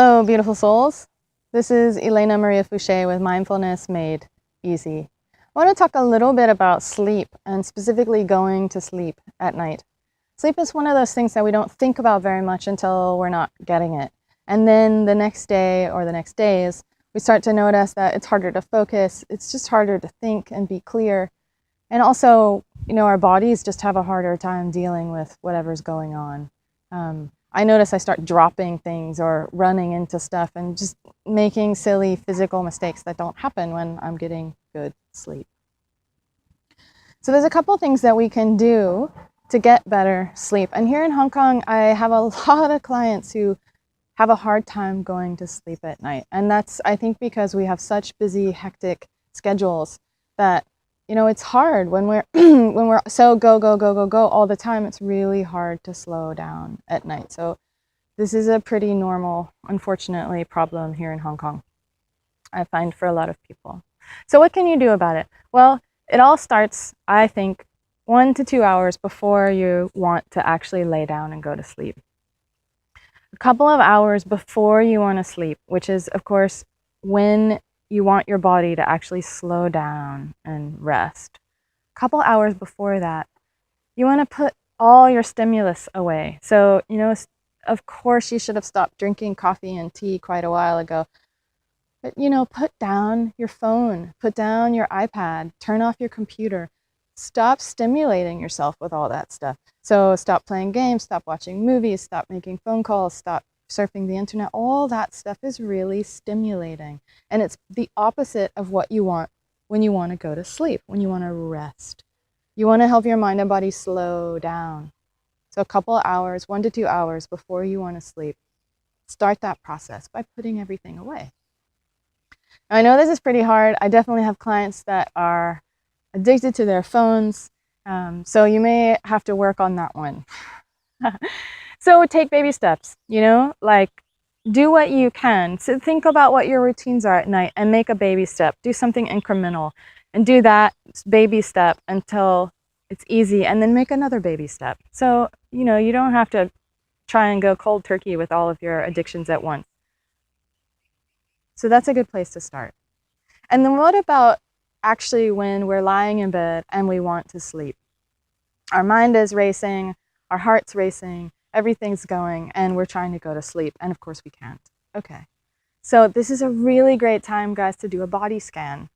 Hello, beautiful souls. This is Elena Maria Fouché with Mindfulness Made Easy. I want to talk a little bit about sleep and specifically going to sleep at night. Sleep is one of those things that we don't think about very much until we're not getting it. And then the next day or the next days, we start to notice that it's harder to focus, it's just harder to think and be clear. And also, our bodies just have a harder time dealing with whatever's going on. I notice I start dropping things or running into stuff and just making silly physical mistakes that don't happen when I'm getting good sleep. So there's a couple things that we can do to get better sleep. And here in Hong Kong, I have a lot of clients who have a hard time going to sleep at night. And that's, I think, because we have such busy, hectic schedules that it's hard when we're when we're so go all the time. It's really hard to slow down at night. So this is a pretty normal, unfortunately, problem here in Hong Kong, I find, for a lot of people. So what can you do about it? Well, it all starts, I think, 1 to 2 hours before you want to actually lay down and go to sleep. A couple of hours before you want to sleep, which is, of course, when you want your body to actually slow down and rest. A couple hours before that, you want to put all your stimulus away. So, of course you should have stopped drinking coffee and tea quite a while ago. But, put down your phone, put down your iPad, turn off your computer. Stop stimulating yourself with all that stuff. So stop playing games, stop watching movies, stop making phone calls, stop surfing the internet. All that stuff is really stimulating. And it's the opposite of what you want when you want to go to sleep, when you want to rest. You want to help your mind and body slow down. So a couple of hours, 1 to 2 hours before you want to sleep, start that process by putting everything away. Now, I know this is pretty hard. I definitely have clients that are addicted to their phones, so you may have to work on that one. So take baby steps, like do what you can. So think about what your routines are at night and make a baby step. Do something incremental and do that baby step until it's easy, and then make another baby step. So, you don't have to try and go cold turkey with all of your addictions at once. So that's a good place to start. And then what about actually when we're lying in bed and we want to sleep? Our mind is racing, our heart's racing, everything's going, and we're trying to go to sleep. And of course we can't. Okay. So this is a really great time, guys, to do a body scan.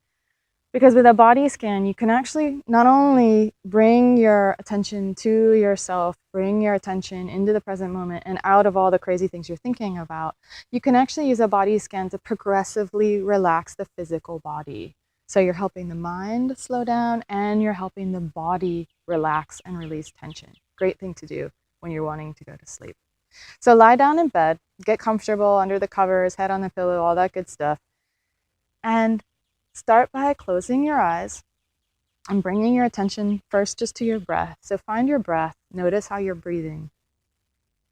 Because with a body scan, you can actually not only bring your attention to yourself, bring your attention into the present moment and out of all the crazy things you're thinking about, you can actually use a body scan to progressively relax the physical body. So you're helping the mind slow down and you're helping the body relax and release tension. Great thing to do when you're wanting to go to sleep. So lie down in bed, get comfortable under the covers, head on the pillow, all that good stuff. And start by closing your eyes and bringing your attention first just to your breath. So find your breath, notice how you're breathing,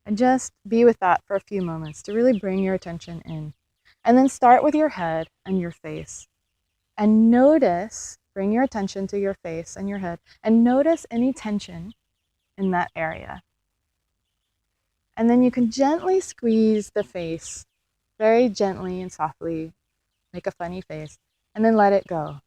and just be with that for a few moments to really bring your attention in. And then start with your head and your face. And notice, bring your attention to your face and your head, and notice any tension in that area. And then you can gently squeeze the face, very gently and softly, make a funny face, and then let it go.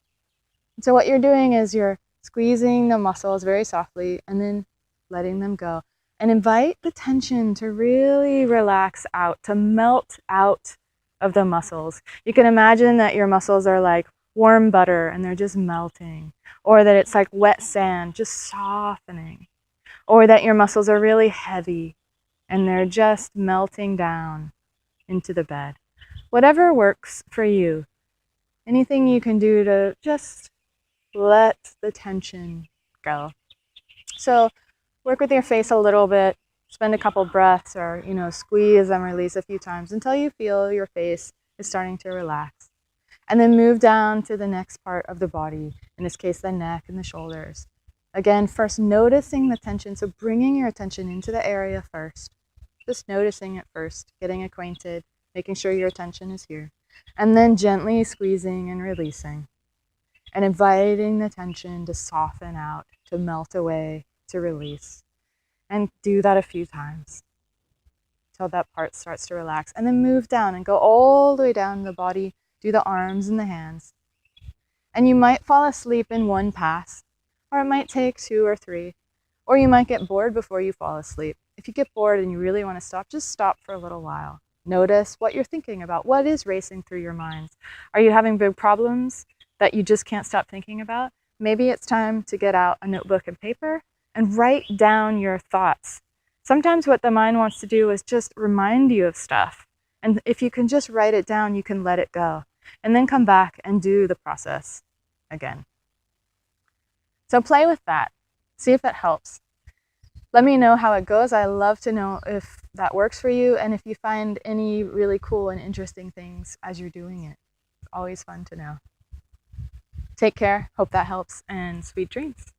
So what you're doing is you're squeezing the muscles very softly and then letting them go. And invite the tension to really relax out, to melt out of the muscles. You can imagine that your muscles are like warm butter and they're just melting. Or that it's like wet sand, just softening. Or that your muscles are really heavy and they're just melting down into the bed. Whatever works for you. Anything you can do to just let the tension go. So work with your face a little bit, spend a couple breaths or, squeeze and release a few times until you feel your face is starting to relax. And then move down to the next part of the body, in this case, the neck and the shoulders. Again, first noticing the tension, so bringing your attention into the area first. Just noticing it first, getting acquainted, making sure your attention is here. And then gently squeezing and releasing. And inviting the tension to soften out, to melt away, to release. And do that a few times. till that part starts to relax, and then move down and go all the way down the body, do the arms and the hands. And you might fall asleep in one pass, or it might take 2 or 3, or you might get bored before you fall asleep. If you get bored and you really want to stop, just stop for a little while. Notice what you're thinking about. What is racing through your minds? Are you having big problems that you just can't stop thinking about? Maybe it's time to get out a notebook and paper and write down your thoughts. Sometimes what the mind wants to do is just remind you of stuff. And if you can just write it down, you can let it go. And then come back and do the process again. So play with that. See if it helps. Let me know how it goes. I love to know if that works for you and if you find any really cool and interesting things as you're doing it. It's always fun to know. Take care. Hope that helps, and sweet dreams.